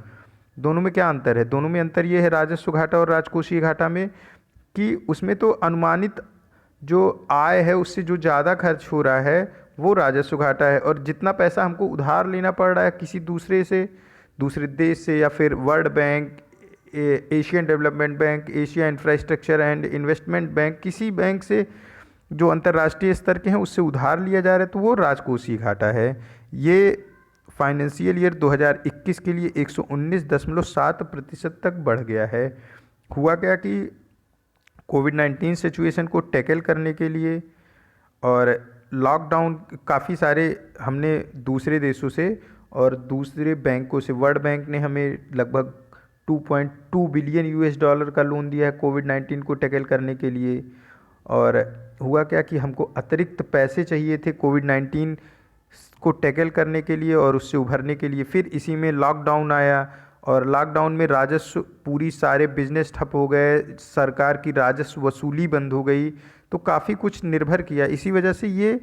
दोनों में क्या अंतर है? दोनों में अंतर ये है राजस्व घाटा और राजकोषीय घाटा में कि उसमें तो अनुमानित जो आय है उससे जो ज़्यादा खर्च हो रहा है वो राजस्व घाटा है, और जितना पैसा हमको उधार लेना पड़ रहा है किसी दूसरे देश से या फिर world bank, Asian development bank, Asia infrastructure and investment bank, किसी बैंक से जो अंतर्राष्ट्रीय स्तर के हैं उससे उधार लिया जा रहा है तो वो राजकोषीय घाटा है। ये फाइनेंशियल ईयर 2021 के लिए 119.7% तक बढ़ गया है। हुआ क्या कि कोविड-19 सिचुएशन को टैकल करने के लिए और लॉकडाउन काफ़ी सारे हमने दूसरे देशों से और दूसरे बैंकों से, वर्ल्ड बैंक ने हमें लगभग 2.2 बिलियन यूएस डॉलर का लोन दिया है कोविड-19 को टैकल करने के लिए। और हुआ क्या कि हमको अतिरिक्त पैसे चाहिए थे कोविड-19 को टैकल करने के लिए और उससे उभरने के लिए। फिर इसी में लॉकडाउन आया और लॉकडाउन में राजस्व पूरी सारे बिजनेस ठप हो गए, सरकार की राजस्व वसूली बंद हो गई, तो काफ़ी कुछ निर्भर किया। इसी वजह से ये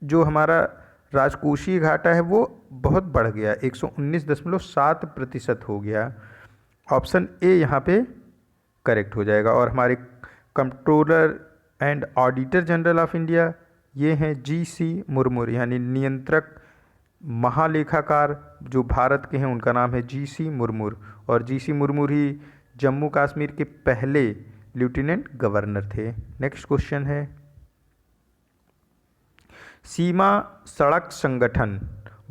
जो हमारा राजकोषीय घाटा है वो बहुत बढ़ गया, 119.7% हो गया। ऑप्शन ए यहाँ पे करेक्ट हो जाएगा। और हमारे controller and auditor general of India ये हैं GC मुर्मू, यानी नियंत्रक महालेखाकार जो भारत के हैं उनका नाम है GC मुर्मू। और GC मुर्मू ही जम्मू कश्मीर के पहले लेफ्टिनेंट गवर्नर थे। नेक्स्ट क्वेश्चन है, सीमा सड़क संगठन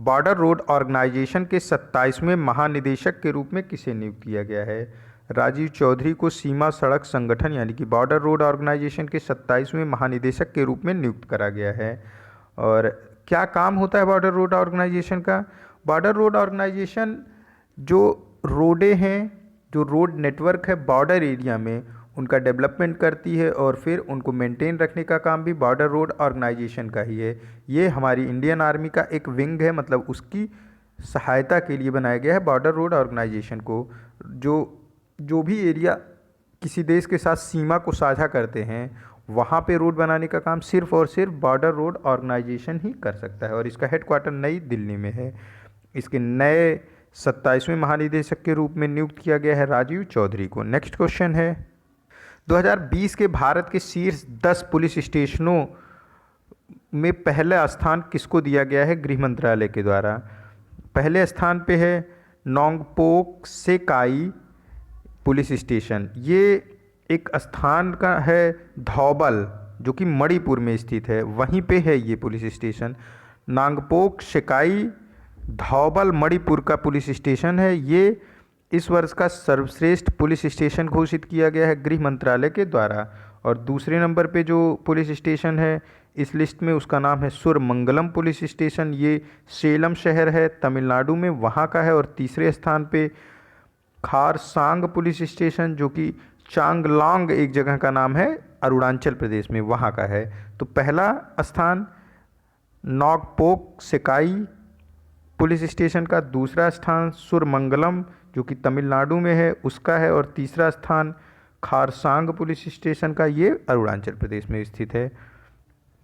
बॉर्डर रोड ऑर्गेनाइजेशन के 27वें महानिदेशक के रूप में किसे नियुक्त किया गया है? राजीव चौधरी को सीमा सड़क संगठन यानी कि बॉर्डर रोड ऑर्गेनाइजेशन के 27वें महानिदेशक के रूप में नियुक्त करा गया है। और क्या काम होता है बॉर्डर रोड ऑर्गेनाइजेशन का? बॉर्डर रोड ऑर्गेनाइजेशन जो रोडें हैं, जो रोड नेटवर्क है बॉर्डर एरिया में, उनका डेवलपमेंट करती है और फिर उनको मेंटेन रखने का काम भी बॉर्डर रोड ऑर्गेनाइजेशन का ही है। ये हमारी इंडियन आर्मी का एक विंग है, मतलब उसकी सहायता के लिए बनाया गया है बॉर्डर रोड ऑर्गेनाइजेशन को। जो भी एरिया किसी देश के साथ सीमा को साझा करते हैं वहाँ पे रोड बनाने का काम सिर्फ और सिर्फ बॉर्डर रोड ऑर्गेनाइजेशन ही कर सकता है, और इसका हेडक्वार्टर नई दिल्ली में है। इसके नए 27वें महानिदेशक के रूप में नियुक्त किया गया है राजीव चौधरी को। नेक्स्ट क्वेश्चन है, 2020 के भारत के शीर्ष 10 पुलिस स्टेशनों में पहला स्थान किसको दिया गया है गृह मंत्रालय के द्वारा? पहले स्थान पे है नोंगपोक सेकाई पुलिस स्टेशन। ये एक स्थान का है धौबल जो कि मणिपुर में स्थित है, वहीं पे है ये पुलिस स्टेशन। नांगपोक सेकाई धौबल मणिपुर का पुलिस स्टेशन है। ये इस वर्ष का सर्वश्रेष्ठ पुलिस स्टेशन घोषित किया गया है गृह मंत्रालय के द्वारा। और दूसरे नंबर पे जो पुलिस स्टेशन है इस लिस्ट में उसका नाम है सुरमंगलम पुलिस स्टेशन। ये सेलम शहर है तमिलनाडु में, वहाँ का है। और तीसरे स्थान पे खारसांग पुलिस स्टेशन जो कि चांगलांग एक जगह का नाम है अरुणाचल प्रदेश में, वहाँ का है। तो पहला स्थान नॉगपोक सेकाई पुलिस स्टेशन का दूसरा स्थान सुरमंगलम जो कि तमिलनाडु में है उसका है, और तीसरा स्थान खारसांग पुलिस स्टेशन का, ये अरुणाचल प्रदेश में स्थित है।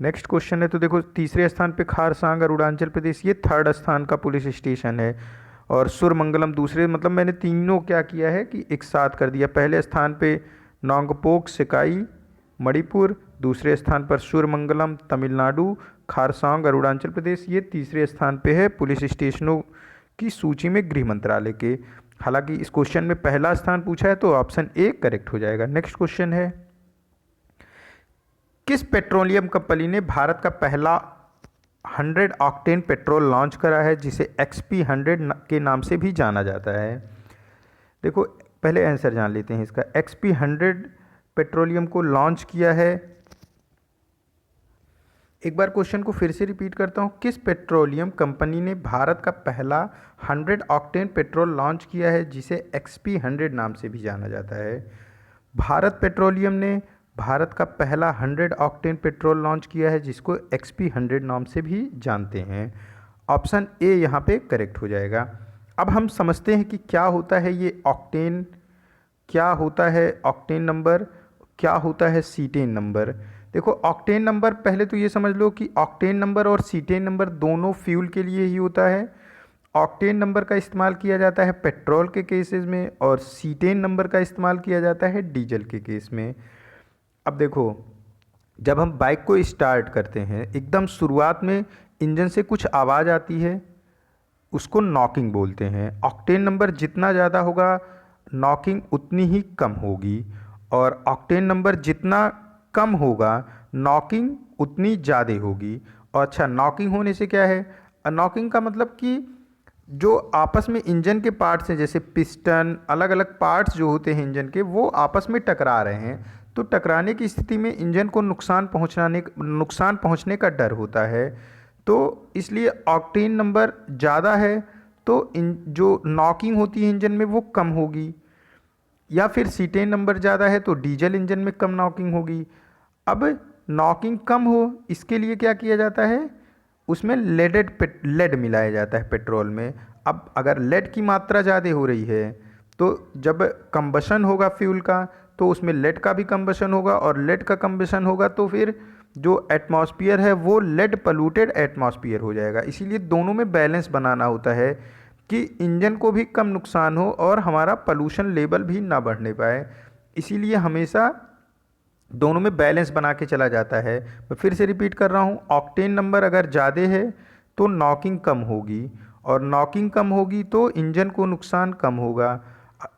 नेक्स्ट क्वेश्चन है, तो देखो तीसरे स्थान पे खारसांग अरुणाचल प्रदेश, ये थर्ड स्थान का पुलिस स्टेशन है, और सुरमंगलम दूसरे, मतलब मैंने तीनों क्या किया है कि एक साथ कर दिया। पहले स्थान पे नोंगपोक सेकाई मणिपुर, दूसरे स्थान पर सुरमंगलम तमिलनाडु, खारसांग अरुणाचल प्रदेश, ये तीसरे स्थान पे है पुलिस स्टेशनों की सूची में गृह मंत्रालय के। हालांकि इस क्वेश्चन में पहला स्थान पूछा है तो ऑप्शन ए करेक्ट हो जाएगा। नेक्स्ट क्वेश्चन है, किस पेट्रोलियम कंपनी ने भारत का पहला 100 ऑक्टेन पेट्रोल लॉन्च करा है जिसे XP 100 के नाम से भी जाना जाता है? देखो पहले आंसर जान लेते हैं इसका। XP 100 पेट्रोलियम को लॉन्च किया है, एक बार क्वेश्चन को फिर से रिपीट करता हूँ, किस पेट्रोलियम कंपनी ने भारत का पहला 100 ऑक्टेन पेट्रोल लॉन्च किया है जिसे XP 100 नाम से भी जाना जाता है? भारत पेट्रोलियम ने भारत का पहला 100 ऑक्टेन पेट्रोल लॉन्च किया है जिसको XP 100 नाम से भी जानते हैं। ऑप्शन ए यहाँ पे करेक्ट हो जाएगा। अब हम समझते हैं कि क्या होता है ये ऑक्टेन, क्या होता है ऑक्टेन नंबर, क्या होता है सीटेन नंबर। देखो ऑक्टेन नंबर पहले तो ये समझ लो कि ऑक्टेन नंबर और सीटेन नंबर दोनों फ्यूल के लिए ही होता है। ऑक्टेन नंबर का इस्तेमाल किया जाता है पेट्रोल के केसेस में, और सीटेन नंबर का इस्तेमाल किया जाता है डीजल के केस में। अब देखो जब हम बाइक को स्टार्ट करते हैं एकदम शुरुआत में इंजन से कुछ आवाज़ आती है, उसको नॉकिंग बोलते हैं। ऑक्टेन नंबर जितना ज़्यादा होगा नॉकिंग उतनी ही कम होगी, और ऑक्टेन नंबर जितना कम होगा नॉकिंग उतनी ज़्यादा होगी। और अच्छा, नॉकिंग होने से क्या है, नॉकिंग का मतलब कि जो आपस में इंजन के पार्ट्स हैं जैसे पिस्टन, अलग अलग पार्ट्स जो होते हैं इंजन के, वो आपस में टकरा रहे हैं, तो टकराने की स्थिति में इंजन को नुकसान पहुंचने का डर होता है। तो इसलिए ऑक्टेन नंबर ज़्यादा है तो जो नॉकिंग होती है इंजन में वो कम होगी, या फिर सीटेन नंबर ज़्यादा है तो डीजल इंजन में कम नॉकिंग होगी। अब नॉकिंग कम हो इसके लिए क्या किया जाता है, उसमें लेड मिलाया जाता है पेट्रोल में। अब अगर लेड की मात्रा ज़्यादा हो रही है तो जब कंबशन होगा फ्यूल का तो उसमें लेड का भी कंबशन होगा, और लेड का कंबशन होगा तो फिर जो एटमॉस्फेयर है वो लेड पोल्यूटेड एटमॉस्फेयर हो जाएगा। इसीलिए दोनों में बैलेंस बनाना होता है कि इंजन को भी कम नुकसान हो और हमारा पोल्यूशन लेवल भी ना बढ़ने पाए। इसीलिए हमेशा दोनों में बैलेंस बना के चला जाता है। मैं फिर से रिपीट कर रहा हूँ, ऑक्टेन नंबर अगर ज़्यादा है तो नॉकिंग कम होगी, और नॉकिंग कम होगी तो इंजन को नुकसान कम होगा।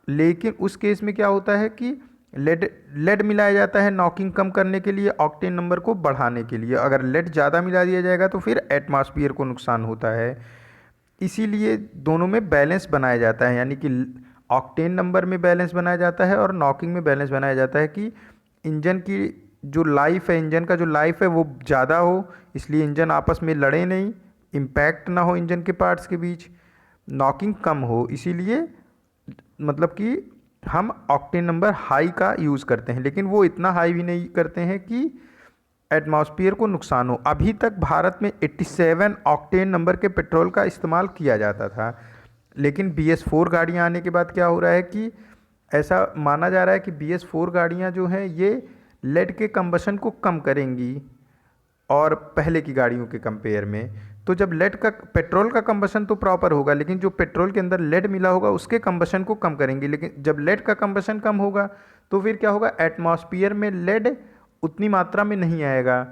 लेकिन उस केस में क्या होता है कि लेड मिलाया जाता है नॉकिंग कम करने के लिए, ऑक्टेन नंबर को बढ़ाने के लिए। अगर लेड ज़्यादा मिला दिया जाएगा तो फिर एटमॉस्फेयर को नुकसान होता है। इसीलिए दोनों में बैलेंस बनाया जाता है, यानी कि ऑक्टेन नंबर में बैलेंस बनाया जाता है और नॉकिंग में बैलेंस बनाया जाता है कि इंजन की जो लाइफ है, इंजन का जो लाइफ है वो ज़्यादा हो, इसलिए इंजन आपस में लड़े नहीं, इम्पैक्ट ना हो इंजन के पार्ट्स के बीच, नॉकिंग कम हो, इसीलिए मतलब कि हम ऑक्टेन नंबर हाई का यूज़ करते हैं, लेकिन वो इतना हाई भी नहीं करते हैं कि एटमॉस्फेयर को नुकसान हो। अभी तक भारत में 87 ऑक्टेन नंबर के पेट्रोल का इस्तेमाल किया जाता था, लेकिन BS4 गाड़ियाँ आने के बाद क्या हो रहा है कि ऐसा माना जा रहा है कि BS4 गाड़ियाँ जो हैं ये लेड के कंबशन को कम करेंगी और पहले की गाड़ियों के कंपेयर में। तो जब लेड का पेट्रोल का कंबशन तो प्रॉपर होगा, लेकिन जो पेट्रोल के अंदर लेड मिला होगा उसके कंबशन को कम करेंगे। लेकिन जब लेड का कंबशन कम होगा तो फिर क्या होगा, एटमॉस्फेयर में लेड उतनी मात्रा में नहीं आएगा,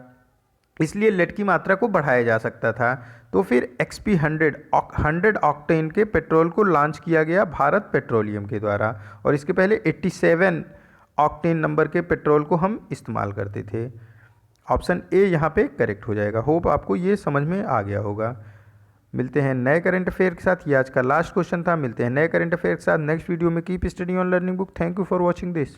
इसलिए लेड की मात्रा को बढ़ाया जा सकता था। तो फिर XP 100 ऑक्टेन के पेट्रोल को लॉन्च किया गया भारत पेट्रोलियम के द्वारा, और इसके पहले 87 ऑक्टेन नंबर के पेट्रोल को हम इस्तेमाल करते थे। ऑप्शन ए यहाँ पे करेक्ट हो जाएगा। होप आपको ये समझ में आ गया होगा। मिलते हैं नए करंट अफेयर के साथ। ये आज का लास्ट क्वेश्चन था। मिलते हैं नए करंट अफेयर के साथ नेक्स्ट वीडियो में। Keep study on learning book. Thank you for watching this.